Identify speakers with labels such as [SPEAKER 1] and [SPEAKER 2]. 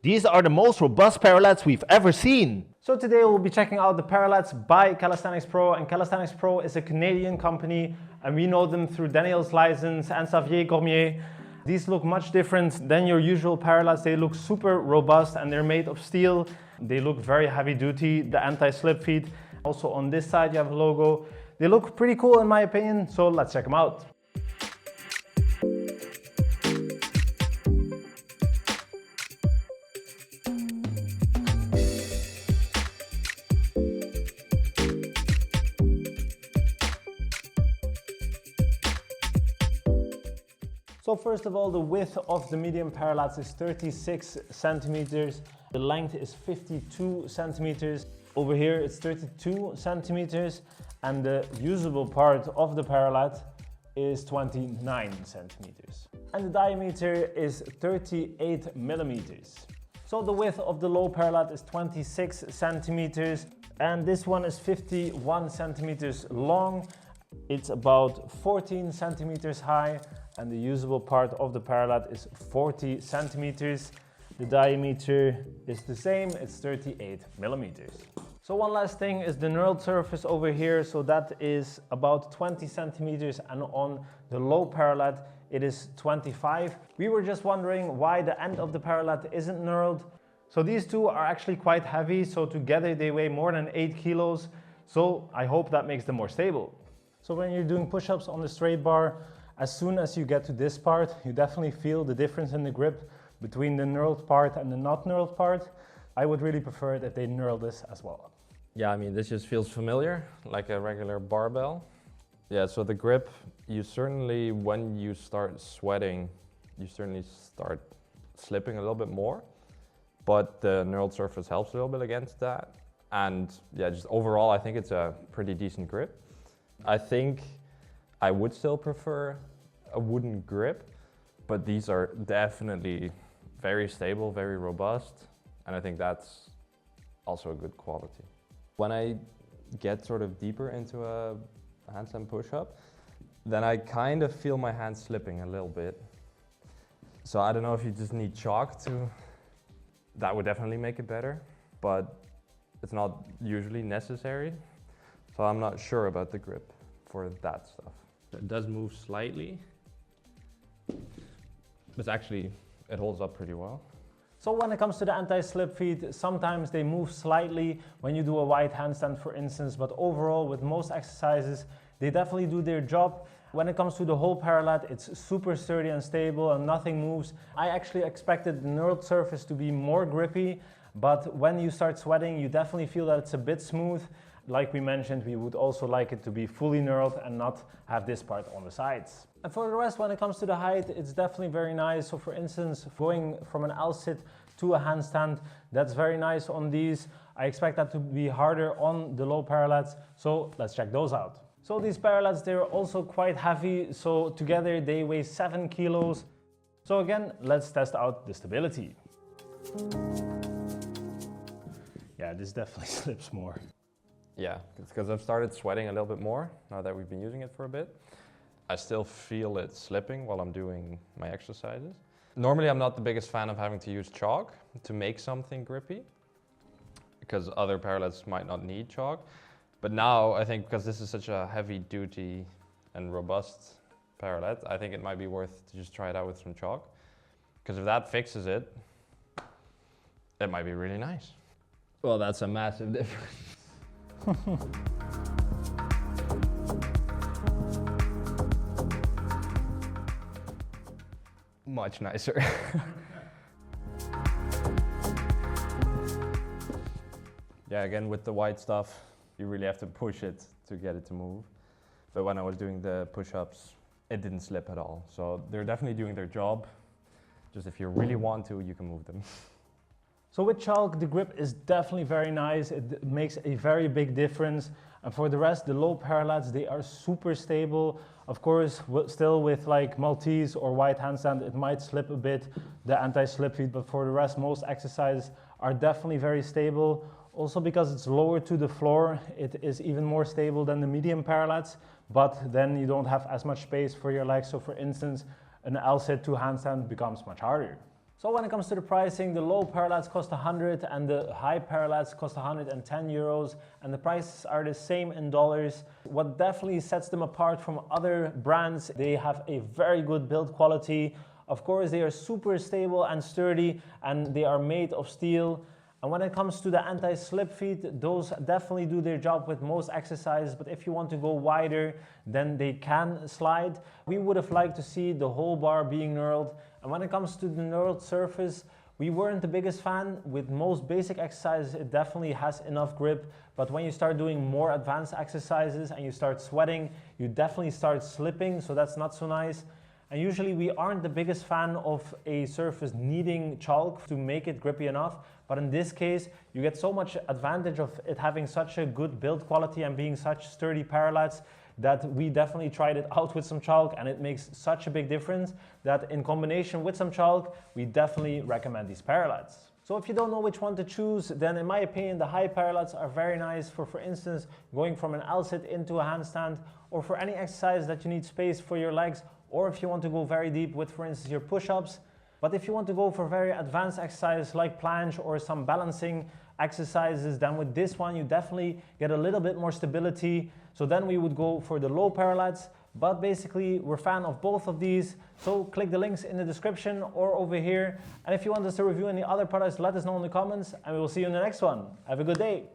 [SPEAKER 1] These are the most robust parallettes we've ever seen. So today we'll be checking out the Parallettes by CalisthenixPro, and CalisthenixPro is a Canadian company and we know them through Daniel's License and Xavier Cormier. These look much different than your usual parallettes. They look super robust and they're made of steel. They look very heavy duty, the anti-slip feet. Also on this side you have a logo. They look pretty cool in my opinion, so let's check them out. So first of all, the width of the medium parallettes is 36 centimeters. The length is 52 centimeters. Over here it's 32 centimeters. And the usable part of the parallette is 29 centimeters. And the diameter is 38 millimeters. So the width of the low parallette is 26 centimeters. And this one is 51 centimeters long. It's about 14 centimeters high. And the usable part of the parallette is 40 centimeters. The diameter is the same, it's 38 millimeters. So one last thing is the knurled surface over here. So that is about 20 centimeters, and on the low parallette it is 25. We were just wondering why the end of the parallette isn't knurled. So these two are actually quite heavy, so together they weigh more than 8 kilos. So I hope that makes them more stable. So when you're doing push-ups on the straight bar, as soon as you get to this part, you definitely feel the difference in the grip between the knurled part and the not knurled part. I would really prefer it if they knurl this as well.
[SPEAKER 2] Yeah, I mean, this just feels familiar, like a regular barbell. Yeah, so the grip, you certainly, when you start sweating, you certainly start slipping a little bit more, but the knurled surface helps a little bit against that. And yeah, just overall, I think it's a pretty decent grip. I think I would still prefer a wooden grip, but these are definitely very stable, very robust, and I think that's also a good quality. When I get sort of deeper into a handstand push-up, then I kind of feel my hands slipping a little bit. So I don't know if you just need chalk to, that would definitely make it better, but it's not usually necessary. So I'm not sure about the grip for that stuff. It does move slightly, but actually it holds up pretty well.
[SPEAKER 1] So when it comes to the anti-slip feet, sometimes they move slightly when you do a wide handstand, for instance, but overall with most exercises, they definitely do their job. When it comes to the whole parallette, it's super sturdy and stable and nothing moves. I actually expected the knurled surface to be more grippy, but when you start sweating, you definitely feel that it's a bit smooth. Like we mentioned, we would also like it to be fully knurled and not have this part on the sides. And for the rest, when it comes to the height, it's definitely very nice. So for instance, going from an L-sit to a handstand, that's very nice on these. I expect that to be harder on the low parallettes. So let's check those out. So these parallettes, they're also quite heavy. So together they weigh 7 kilos. So again, let's test out the stability. Yeah, this definitely slips more.
[SPEAKER 2] Yeah, it's because I've started sweating a little bit more now that we've been using it for a bit. I still feel it slipping while I'm doing my exercises. Normally I'm not the biggest fan of having to use chalk to make something grippy, because other parallettes might not need chalk. But now I think because this is such a heavy duty and robust parallette, I think it might be worth to just try it out with some chalk. Because if that fixes it, it might be really nice. Well, that's a massive difference. Much nicer. Yeah, again with the white stuff, you really have to push it to get it to move. But when I was doing the push-ups, it didn't slip at all. So they're definitely doing their job. Just if you really want to, you can move them.
[SPEAKER 1] So with chalk, the grip is definitely very nice. It makes a very big difference. And for the rest, the low parallettes, they are super stable. Of course, still with like Maltese or wide handstand, it might slip a bit, the anti-slip feet, but for the rest, most exercises are definitely very stable. Also because it's lower to the floor, it is even more stable than the medium parallettes, but then you don't have as much space for your legs. So for instance, an L-sit to handstand becomes much harder. So when it comes to the pricing, the low Parallettes cost 100 and the high Parallettes cost 110 euros, and the prices are the same in dollars. What definitely sets them apart from other brands, they have a very good build quality. Of course, they are super stable and sturdy, and they are made of steel. And when it comes to the anti-slip feet, those definitely do their job with most exercises, but if you want to go wider, then they can slide. We would have liked to see the whole bar being knurled. And when it comes to the knurled surface, we weren't the biggest fan. With most basic exercises, it definitely has enough grip, but when you start doing more advanced exercises and you start sweating, you definitely start slipping, so that's not so nice. And usually we aren't the biggest fan of a surface needing chalk to make it grippy enough, but in this case, you get so much advantage of it having such a good build quality and being such sturdy Parallettes that we definitely tried it out with some chalk, and it makes such a big difference that in combination with some chalk, we definitely recommend these Parallettes. So if you don't know which one to choose, then in my opinion, the high Parallettes are very nice for instance, going from an L-sit into a handstand, or for any exercise that you need space for your legs, or if you want to go very deep with, for instance, your push-ups. But if you want to go for very advanced exercises like planche or some balancing exercises, then with this one you definitely get a little bit more stability. So then we would go for the low Parallettes, but basically we're a fan of both of these. So click the links in the description or over here. And if you want us to review any other products, let us know in the comments, and we will see you in the next one. Have a good day.